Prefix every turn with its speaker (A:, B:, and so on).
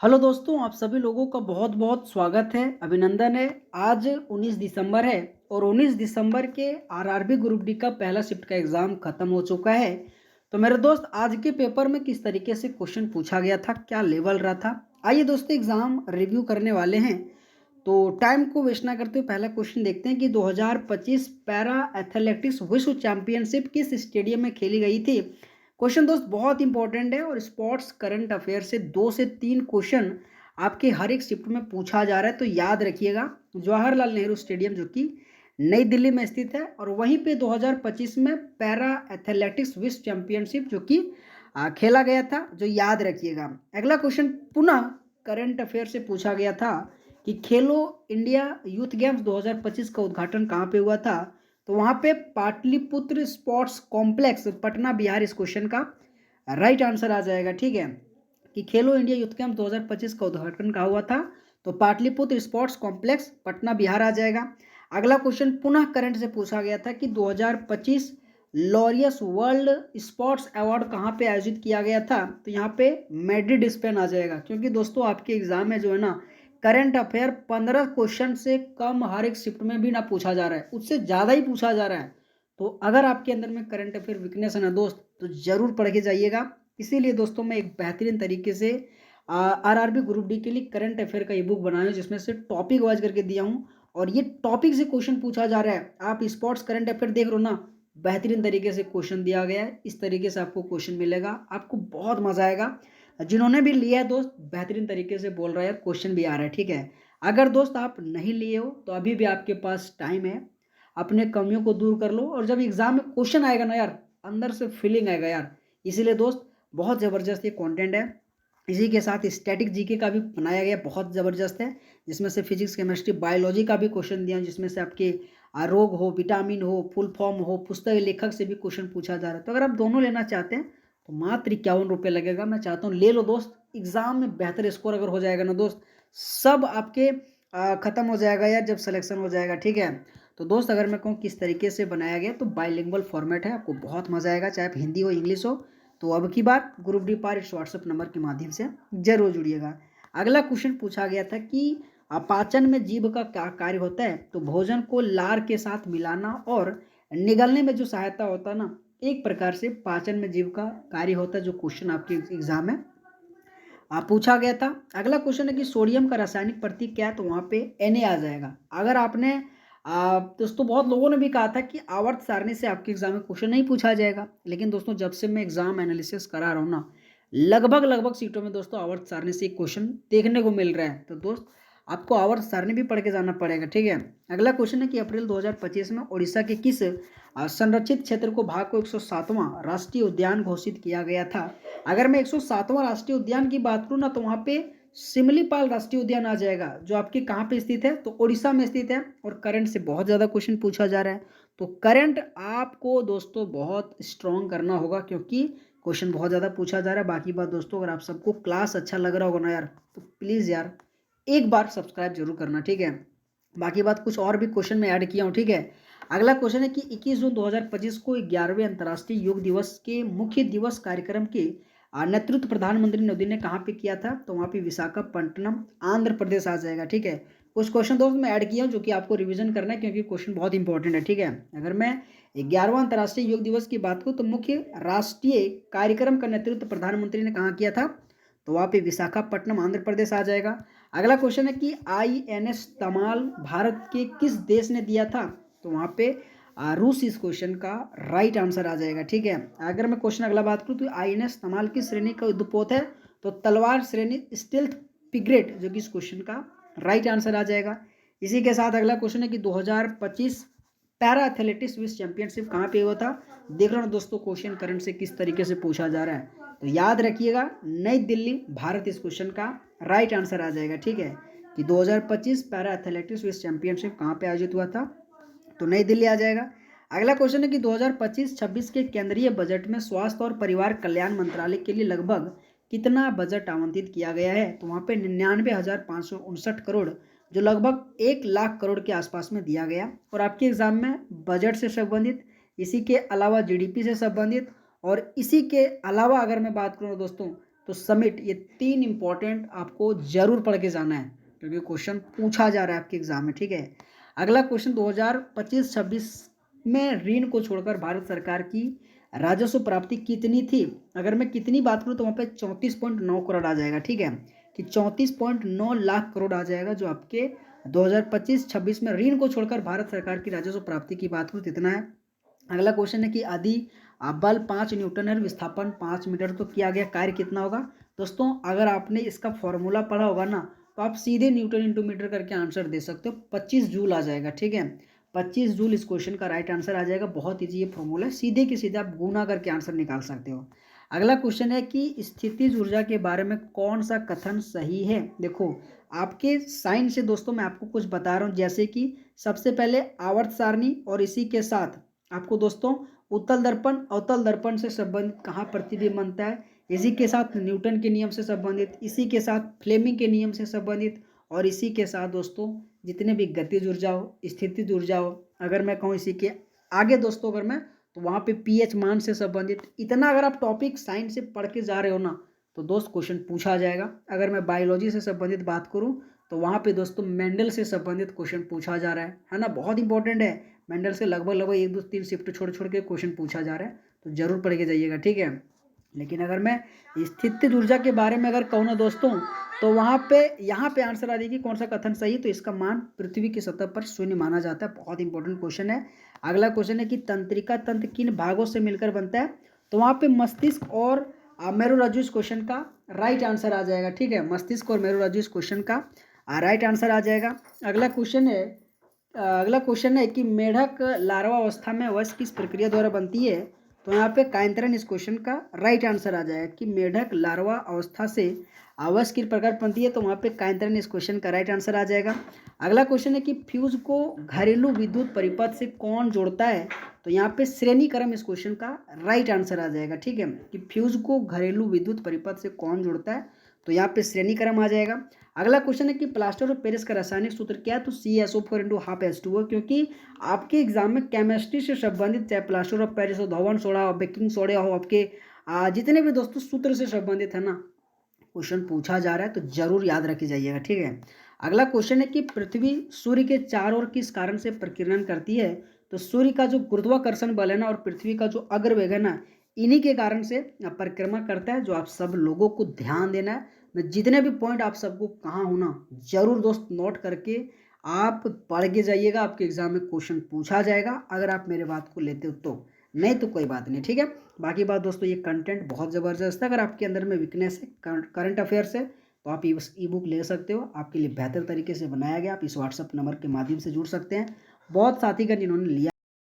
A: Hello दोस्तों, आप सभी लोगों का बहुत-बहुत स्वागत है, अभिनंदन है। आज 19 दिसंबर है और 19 दिसंबर के आरआरबी ग्रुप डी का पहला शिफ्ट का एग्ज़ाम खत्म हो चुका है। तो मेरे दोस्त, आज के पेपर में किस तरीके से क्वेश्चन पूछा गया था, क्या लेवल रहा था? आइए दोस्तों, एग्ज़ाम रिव्यू करने वाले हैं। तो टाइम को वेस्ट ना करते हुए पहला क्वेश्चन देखते हैं कि 2025 पैरा एथलेटिक्स विश्व चैंपियनशिप किस स्टेडियम में खेली गई थी? क्वेश्चन दोस्त बहुत इंपॉर्टेंट है और स्पोर्ट्स करंट अफेयर से 2 से 3 क्वेश्चन आपके हर एक शिफ्ट में पूछा जा रहा है, तो याद रखिएगा। जवाहरलाल नेहरू स्टेडियम जो कि नई दिल्ली में स्थित है और वहीं पे 2025 में पैरा एथलेटिक्स विश्व चैंपियनशिप जो कि खेला गया था, जो याद रखिएगा। अगला क्वेश्चन पुनः करंट अफेयर से पूछा गया था कि खेलो इंडिया यूथ गेम्स 2025 का उद्घाटन कहाँ पे हुआ था? तो वहाँ पे पाटलिपुत्र स्पोर्ट्स कॉम्प्लेक्स, पटना, बिहार इस क्वेश्चन का राइट आंसर आ जाएगा। ठीक है, कि खेलो इंडिया यूथ गेम्स 2025 का उद्घाटन कहाँ हुआ था? तो पाटलिपुत्र स्पोर्ट्स कॉम्प्लेक्स, पटना, बिहार आ जाएगा। अगला क्वेश्चन पुनः करंट से पूछा गया था कि 2025 लॉरियस वर्ल्ड स्पोर्ट्स अवार्ड कहाँ पे आयोजित किया गया था? तो यहाँ पे मैड्रिड, स्पेन आ जाएगा। क्योंकि दोस्तों आपके एग्जाम में जो है ना, करंट अफेयर 15 क्वेश्चन से कम हर एक शिफ्ट में भी ना पूछा जा रहा है, उससे ज़्यादा ही पूछा जा रहा है। तो अगर आपके अंदर में करंट अफेयर वीकनेस है ना दोस्त, तो ज़रूर पढ़ के जाइएगा। इसीलिए दोस्तों मैं एक बेहतरीन तरीके से आरआरबी ग्रुप डी के लिए करंट अफेयर का ई बुक बनाया हूँ, जिसमें से टॉपिक वाइज करके दिया हूँ और ये टॉपिक से क्वेश्चन पूछा जा रहा है। आप स्पोर्ट्स करंट अफेयर देख रहे हो ना, बेहतरीन तरीके से क्वेश्चन दिया गया है। इस तरीके से आपको क्वेश्चन मिलेगा, आपको बहुत मजा आएगा। जिन्होंने भी लिया है दोस्त, बेहतरीन तरीके से बोल रहा है, क्वेश्चन भी आ रहा है। ठीक है, अगर दोस्त आप नहीं लिए हो तो अभी भी आपके पास टाइम है, अपने कमियों को दूर कर लो और जब एग्जाम में क्वेश्चन आएगा ना यार, अंदर से फीलिंग आएगा यार। इसीलिए दोस्त बहुत ज़बरदस्त ये कंटेंट है। इसी के साथ स्टैटिक जीके का भी बनाया गया, बहुत ज़बरदस्त है, जिसमें से फिजिक्स, केमिस्ट्री, बायोलॉजी का भी क्वेश्चन दिया, जिसमें से आपके रोग हो, विटामिन हो, फुल फॉर्म हो, पुस्तक लेखक से भी क्वेश्चन पूछा जा रहा है। तो अगर आप दोनों लेना चाहते हैं तो मात्र 51 रुपये लगेगा। मैं चाहता हूँ ले लो दोस्त, एग्जाम में बेहतर स्कोर अगर हो जाएगा ना दोस्त, सब आपके ख़त्म हो जाएगा यार जब सिलेक्शन हो जाएगा। ठीक है, तो दोस्त अगर मैं कहूँ किस तरीके से बनाया गया, तो बाइलिंगुअल फॉर्मेट है, आपको बहुत मज़ा आएगा, चाहे आप हिंदी हो इंग्लिश हो। तो अब की बार ग्रुप डी पार इस व्हाट्सएप नंबर के माध्यम से जरूर जुड़िएगा। अगला क्वेश्चन पूछा गया था कि पाचन में जीभ का क्या कार्य होता है? तो भोजन को लार के साथ मिलाना और निगलने में जो सहायता होता है ना, एक प्रकार से पाचन में जीभ का कार्य होता है, जो क्वेश्चन आपके एग्जाम में पूछा गया था। अगला क्वेश्चन है कि सोडियम का रासायनिक प्रतीक क्या है? तो वहाँ पे Na आ जाएगा। अगर आपने दोस्तों बहुत लोगों ने भी कहा था कि आवर्त सारणी से आपके एग्जाम में क्वेश्चन नहीं पूछा जाएगा, लेकिन दोस्तों जब से मैं एग्जाम एनालिसिस करा रहा हूँ ना, लगभग लगभग सीटों में दोस्तों आवर्त सारणी से क्वेश्चन देखने को मिल रहा है। तो दोस्त आपको आवर्त सारणी भी पढ़ के जाना पड़ेगा। ठीक है, अगला क्वेश्चन है कि अप्रैल 2025 में उड़ीसा के किस संरक्षित क्षेत्र को भाग को 107वां राष्ट्रीय उद्यान घोषित किया गया था? अगर मैं 107वां राष्ट्रीय उद्यान की बात करूँ ना, तो वहाँ पे सिमलीपाल राष्ट्रीय उद्यान आ जाएगा, जो आपके कहाँ पे स्थित है? तो उड़ीसा में स्थित है और करंट से बहुत ज़्यादा क्वेश्चन पूछा जा रहा है। तो करंट आपको दोस्तों बहुत स्ट्रॉन्ग करना होगा, क्योंकि क्वेश्चन बहुत ज़्यादा पूछा जा रहा है। बाकी बात दोस्तों, अगर आप सबको क्लास अच्छा लग रहा होगा ना यार, तो प्लीज़ यार एक बार सब्सक्राइब जरूर करना। ठीक है, बाकी बात कुछ और भी क्वेश्चन में ऐड किया हूँ। ठीक है, अगला क्वेश्चन है कि 21 जून 2025 को 11वें अंतर्राष्ट्रीय योग दिवस के मुख्य दिवस कार्यक्रम के नेतृत्व प्रधानमंत्री मोदी ने कहाँ पे किया था? तो वहाँ पे विशाखापट्टनम, आंध्र प्रदेश आ जाएगा। ठीक है, कुछ क्वेश्चन दोस्त मैं ऐड किया हूँ जो कि आपको रिवीजन करना है, क्योंकि क्वेश्चन बहुत इंपॉर्टेंट है। ठीक है, अगर मैं 11वां अंतर्राष्ट्रीय योग दिवस की बात करूँ, तो मुख्य राष्ट्रीय कार्यक्रम का नेतृत्व प्रधानमंत्री ने कहाँ किया था? तो वहाँ पे विशाखापट्टनम, आंध्र प्रदेश आ जाएगा। अगला क्वेश्चन है कि INS तमाल भारत के किस देश ने दिया था? तो वहाँ पे रूस इस क्वेश्चन का राइट आंसर आ जाएगा। ठीक है, अगर मैं क्वेश्चन अगला बात करूँ, तो INS तमाल की श्रेणी का युद्धपोत है? तो तलवार श्रेणी स्टील्थ पिग्रेट, जो कि इस क्वेश्चन का राइट आंसर आ जाएगा। इसी के साथ अगला क्वेश्चन है कि 2025 पैरा एथलेटिक्स विश्व चैंपियनशिप कहाँ पे हुआ था? देख रहे हो दोस्तों, क्वेश्चन करंट से किस तरीके से पूछा जा रहा है। तो याद रखिएगा, नई दिल्ली, भारत इस क्वेश्चन का राइट आंसर आ जाएगा। ठीक है, कि 2025 पैरा एथलेटिक्स विश्व चैंपियनशिप कहाँ पे आयोजित हुआ था? तो नई दिल्ली आ जाएगा। अगला क्वेश्चन है कि 2025-26 के केंद्रीय बजट में स्वास्थ्य और परिवार कल्याण मंत्रालय के लिए लगभग कितना बजट आवंटित किया गया है? तो वहाँ पे 99,559 करोड़, जो लगभग 1 लाख करोड़ के आसपास में दिया गया। और आपके एग्जाम में बजट से संबंधित, इसी के अलावा GDP से संबंधित, और इसी के अलावा अगर मैं बात करूँ दोस्तों, तो समिट, ये 3 इंपॉर्टेंट आपको जरूर पढ़ के जाना है क्योंकि क्वेश्चन पूछा जा रहा है आपके एग्जाम में, ठीक है। अगला क्वेश्चन, 2025-26 में ऋण को छोड़कर भारत सरकार की राजस्व प्राप्ति कितनी थी। अगर मैं कितनी बात करूँ तो वहाँ पे 34.9 करोड़ आ जाएगा, ठीक है, कि 34.9 लाख करोड़ आ जाएगा जो आपके 2025-26 में ऋण को छोड़कर भारत सरकार की राजस्व प्राप्ति की बात करूँ तो इतना है। अगला क्वेश्चन है कि आदि बल 5 न्यूटन है, विस्थापन 5 मीटर, तो किया गया कार्य कितना होगा। दोस्तों अगर आपने इसका फॉर्मूला पढ़ा होगा ना तो आप सीधे न्यूटन इंटू मीटर करके आंसर दे सकते हो, 25 जूल आ जाएगा, ठीक है, 25 जूल इस क्वेश्चन का राइट आंसर आ जाएगा। बहुत ईजी ये फॉर्मूला है, सीधे के सीधे आप गुना करके आंसर निकाल सकते हो। अगला क्वेश्चन है कि स्थितिज ऊर्जा के बारे में कौन सा कथन सही है। देखो आपके साइन से दोस्तों मैं आपको कुछ बता रहा हूँ, जैसे कि सबसे पहले आवर्त सारणी और इसी के साथ आपको दोस्तों उत्तल दर्पण अवतल दर्पण से संबंधित कहाँ प्रतिबिंब बनता है, इसी के साथ न्यूटन के नियम से संबंधित, इसी के साथ फ्लेमिंग के नियम से संबंधित, और इसी के साथ दोस्तों जितने भी गतिज ऊर्जा हो, स्थितिज ऊर्जा हो, अगर मैं कहूँ इसी के आगे दोस्तों अगर मैं तो वहाँ पे पीएच मान से संबंधित, इतना अगर आप टॉपिक साइंस से पढ़ के जा रहे हो ना तो दोस्त क्वेश्चन पूछा जाएगा। अगर मैं बायोलॉजी से संबंधित बात करूँ तो वहाँ पे दोस्तों मेंडल से संबंधित क्वेश्चन पूछा जा रहा है ना, बहुत इंपॉर्टेंट है। मेंडल से लगभग 1 2 3 शिफ्ट छोड़ छोड़ के क्वेश्चन पूछा जा रहा है, तो जरूर पढ़ के जाइएगा, ठीक है। लेकिन अगर मैं स्थितिज ऊर्जा के बारे में अगर कहूँ ना दोस्तों तो वहाँ पे यहाँ पे आंसर आ जाएगी कौन सा कथन सही, तो इसका मान पृथ्वी की सतह पर शून्य माना जाता है। बहुत इंपॉर्टेंट क्वेश्चन है। अगला क्वेश्चन है कि तंत्रिका तंत्र किन भागों से मिलकर बनता है, तो वहाँ पे मस्तिष्क और मेरुरज्जु इस क्वेश्चन का राइट आंसर आ जाएगा, ठीक है, मस्तिष्क और मेरुरज्जु इस क्वेश्चन का राइट आंसर आ जाएगा। अगला क्वेश्चन है कि मेढक लार्वा अवस्था में वयस्क किस प्रक्रिया द्वारा बनती है, तो यहाँ पे कायंत्रण इस क्वेश्चन का राइट आंसर आ जाएगा कि मेढक लार्वा अवस्था से वयस्क किस प्रकार बनती है, तो वहाँ पे कायंत्रण इस क्वेश्चन का राइट आंसर आ जाएगा। अगला क्वेश्चन है कि फ्यूज को घरेलू विद्युत परिपथ से कौन जोड़ता है, तो यहाँ पे श्रेणी क्रम इस क्वेश्चन का राइट आंसर आ जाएगा, ठीक है, कि फ्यूज को घरेलू विद्युत परिपथ से कौन जोड़ता है, तो यहाँ पे श्रेणी क्रम आ जाएगा। अगला क्वेश्चन है कि प्लास्टर ऑफ पेरिस का रासायनिक सूत्र क्या है, तो CaSO4 × ½ H2O, क्योंकि आपके एग्जाम में केमिस्ट्री से संबंधित चाहे प्लास्टर ऑफ पेरिस हो, धवन सोडा हो, बेकिंग सोडा हो, आपके जितने भी दोस्तों सूत्र से संबंधित है ना क्वेश्चन पूछा जा रहा है, तो जरूर याद रखी जाइएगा, ठीक है। अगला क्वेश्चन है कि पृथ्वी सूर्य के चारों ओर किस कारण से प्रकीर्णन करती है, तो सूर्य का जो गुरुत्वाकर्षण बल है ना और पृथ्वी का जो अग्रवेग है ना, इन्हीं के कारण से परिक्रमा करता है, जो आप सब लोगों को ध्यान देना है। मैं जितने भी पॉइंट आप सबको कहाँ हूँ ना जरूर दोस्त नोट करके आप पढ़ के जाइएगा, आपके एग्जाम में क्वेश्चन पूछा जाएगा अगर आप मेरे बात को लेते हो तो, नहीं तो कोई बात नहीं, ठीक है। बाकी बात दोस्तों ये कंटेंट बहुत ज़बरदस्त है, अगर आपके अंदर में वीकनेस है करंट अफेयर्स है तो आप ई बुक ले सकते हो, आपके लिए बेहतर तरीके से बनाया गया। आप इस व्हाट्सअप नंबर के माध्यम से जुड़ सकते हैं। बहुत साथीगण जिन्होंने लिया